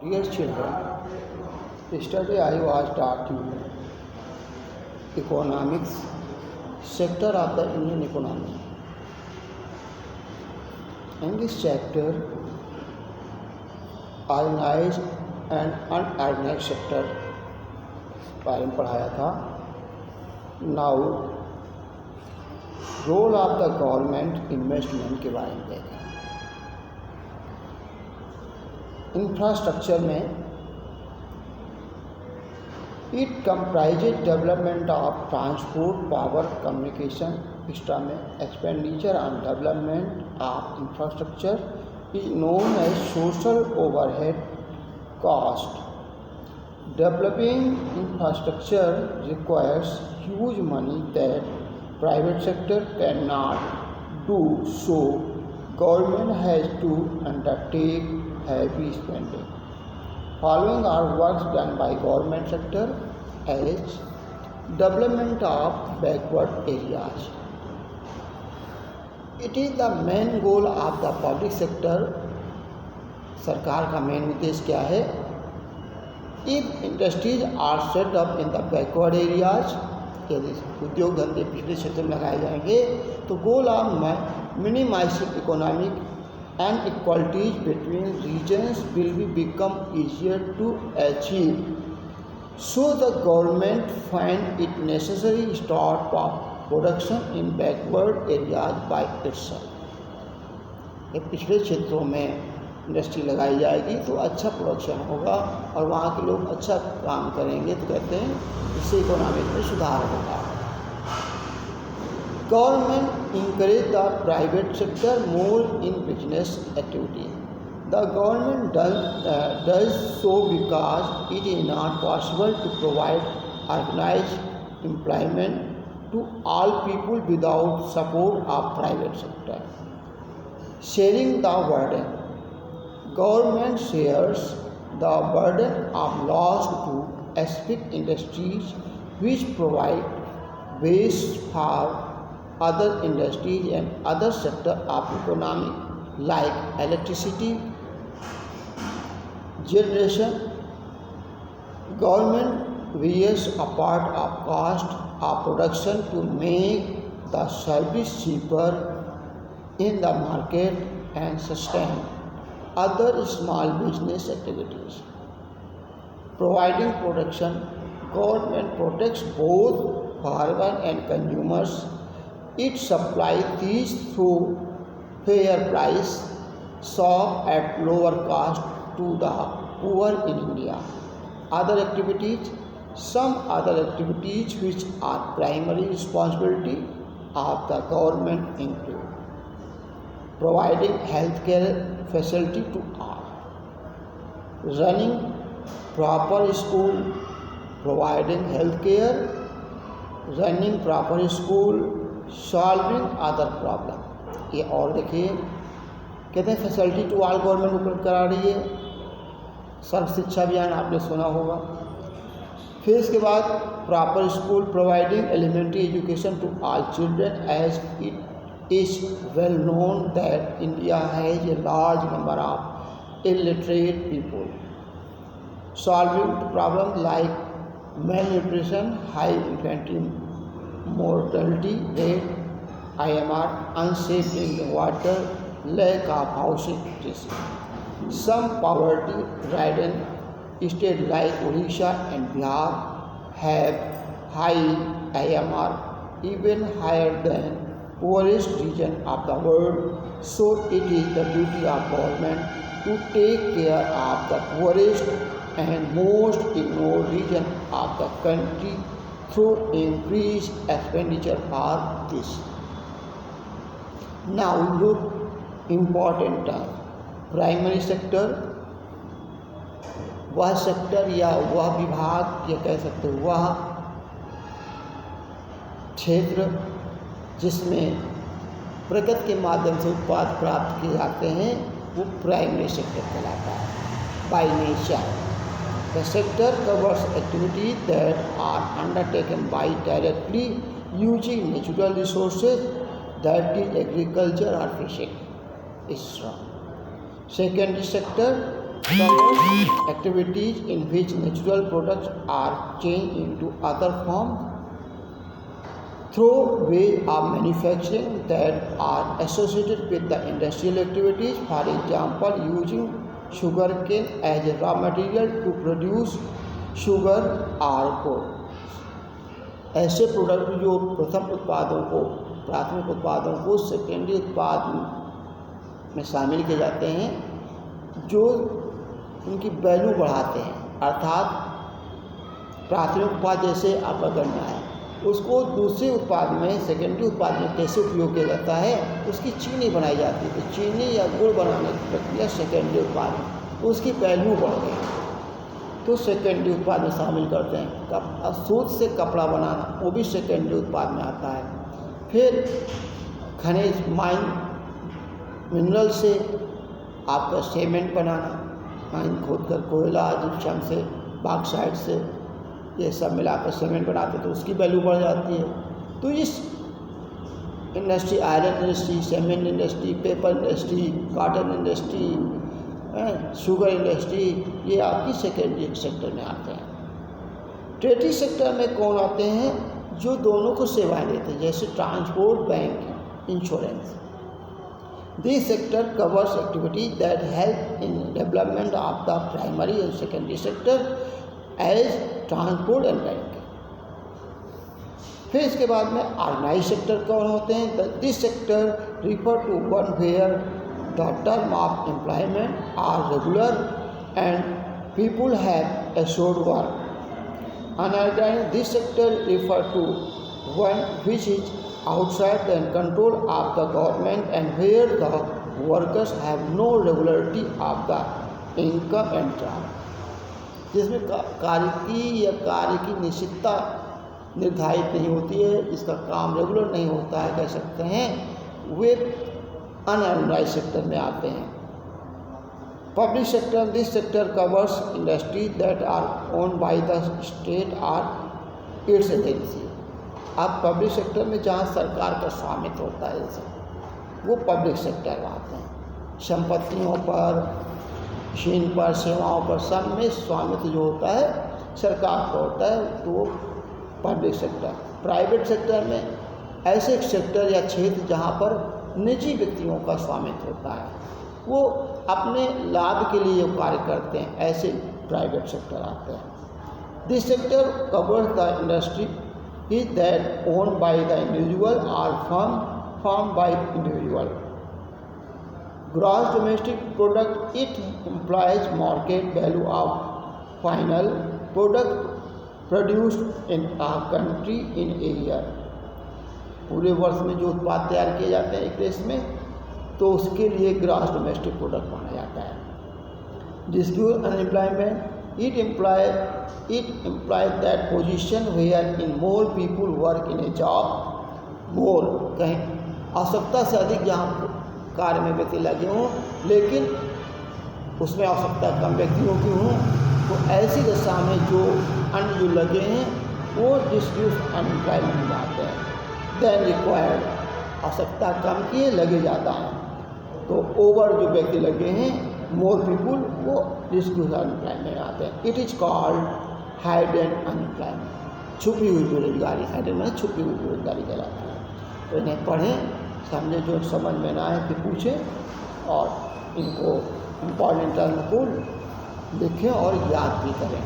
Dear children, yesterday I was taught you economics sector of the Indian economy. In this chapter, organized and unorganized sector बारे में पढ़ाया था. Now, role of the government investment के बारे में देखें. Infrastructure में it comprises development of transport, power, communication. Extra में expenditure on development of infrastructure is known as social overhead cost. Developing infrastructure requires huge money that private sector can not do, so government has to undertake heavy spending. Following are works done by government sector as development of backward areas. It is the main goal of the public sector. सरकार का main उद्देश्य क्या है? If industries are set up in the backward areas, यदि उद्योग धंधे पिछड़े क्षेत्र में लगाए जाएंगे तो goal of minimizing economic inequalities between regions will become easier to achieve. So the government find it necessary to start production in backward areas by itself. ये पिछड़े क्षेत्रों में इंडस्ट्री लगाई जाएगी तो अच्छा प्रोडक्शन होगा और वहाँ के लोग अच्छा काम करेंगे, तो कहते हैं इससे इकोनॉमिक में सुधार होगा. Government encourage the private sector more in business activity. The government does so because it is not possible to provide organized employment to all people without support of private sector. Sharing the burden. Government shares the burden of loss to specific industries which provide waste for other industries and other sector of economy like electricity generation. Government bears a part of cost of production to make the service cheaper in the market and sustain other small business activities. Providing protection. Government protects both farmers and consumers. It supplies these through fair price, shop at lower cost to the poor in India. Other activities. Some other activities which are primary responsibility of the government include providing healthcare facility to all, running proper school, providing healthcare, running proper school, solving other problem. ये और देखिए, कहते हैं facility to all government उपलब्ध करा रही है. सर्व शिक्षा अभियान आपने सुना होगा. फिर इसके बाद proper school, providing elementary education to all children as it is well known that India has a large number of illiterate people. Solving problem like malnutrition, high infant mortality rate, IMR, unsafe drinking water, lack of housing etc. Some poverty-ridden states like Odisha and Bihar have high IMR, even higher than poorest region of the world. So it is the duty of government to take care of the poorest and most ignored region of the country through increased expenditure for this. Now look important term. Primary sector वह sector या वह विभाग या कह सकते हो वह क्षेत्र जिसमें प्रगति के माध्यम से उत्पाद प्राप्त किए जाते हैं वो प्राइमरी सेक्टर कहलाता है. By nature the sector covers activities that are undertaken by directly using natural resources, that is agriculture or fishing. Secondary sector Commerce activities in which natural products are changed into other forms through ways of manufacturing that are associated with the industrial activities. For example, using sugarcane as a raw material to produce sugar or coal. ऐसे product जो प्राथमिक उत्पादों को secondary उत्पाद में शामिल किए जाते हैं जो उनकी वैल्यू बढ़ाते हैं, अर्थात प्राथमिक उत्पाद जैसे आपका गन्ना है उसको दूसरे उत्पाद में सेकेंडरी उत्पाद में कैसे उपयोग किया जाता है, उसकी चीनी बनाई जाती है। तो चीनी या गुड़ बनाने की प्रक्रिया सेकेंडरी उत्पाद में उसकी वैल्यू बढ़ गई तो सेकेंडरी उत्पाद में शामिल करते हैं। सूत से कपड़ा बनाना वो भी सेकेंडरी उत्पाद में आता है। फिर खनिज माइन मिनरल से आपका सीमेंट बनाना, माइन खोद कर कोयला जिप्सम से बॉक्साइट से ये सब मिलाकर सीमेंट बनाते तो उसकी वैल्यू बढ़ जाती है। तो इस industry, iron industry, cement industry, paper industry, cotton industry, sugar industry, ये आपकी सेकेंडरी सेक्टर में आते हैं। टर्टियरी सेक्टर में कौन आते हैं? जो दोनों को सेवाएं देते हैं, जैसे transport, bank, insurance. This sector covers activities that help in development of the primary and secondary sector as transport and bank. फिर इसके बाद में ऑर्गेनाइज सेक्टर कौन होते हैं? This sector refer to one where the term of employment are regular and people have assured work. Unorganized, this sector refers to one which is outside the control of the government and where the workers have no regularity of the income and job. जिसमें कार्य की निश्चितता निर्धारित नहीं होती है, इसका काम रेगुलर नहीं होता है, कह सकते हैं, वे अनऑर्गेनाइज्ड सेक्टर में आते हैं। Public sector, this sector covers industry that are owned by the state or its agency. अब पब्लिक सेक्टर में जहाँ सरकार का स्वामित्व होता है वो पब्लिक सेक्टर में आते हैं। संपत्तियों पर, मशीन पर, सेवाओं पर, सब में स्वामित्व जो होता है सरकार का होता है, तो वो पब्लिक सेक्टर। प्राइवेट सेक्टर में ऐसे सेक्टर या क्षेत्र जहाँ पर निजी व्यक्तियों का स्वामित्व होता है, वो अपने लाभ के लिए कार्य करते हैं, ऐसे प्राइवेट सेक्टर आते हैं। This sector covers the industry is that owned by the individual और firm by individual. Gross domestic product, it employs market value of final product produced in a country in area. पूरे वर्ष में जो उत्पाद तैयार किए जाते हैं एक देश में, तो उसके लिए ग्रॉस डोमेस्टिक प्रोडक्ट माना जाता है। Discuss unemployment, it implies that position where in more people work in a job more, कहीं आवश्यकता से अधिक जहाँ कार्य में व्यक्ति लगे हों लेकिन उसमें आवश्यकता कम व्यक्तियों की हों, तो ऐसी दशा में जो अन्य जो लगे हैं वो डिस्क्यूज अनएम्प्लॉयमेंट में आते हैं। देन रिक्वायर्ड, आवश्यकता कम किए लगे ज़्यादा हैं, तो ओवर जो व्यक्ति लगे हैं, मोर पीपुल, वो डिस्क्यूज अनएम्प्लॉयमेंट आते हैं। It is called hidden unemployment, छुपी हुई बेरोजगारी। हाइडन में छुपी हुई बेरोजगारी कहलाती है। तो इन्हें पढ़ें, सामने जो समझ में ना आए फिर पूछें और इनको इम्पॉर्टेंट टर्म को लिखें और याद भी करें।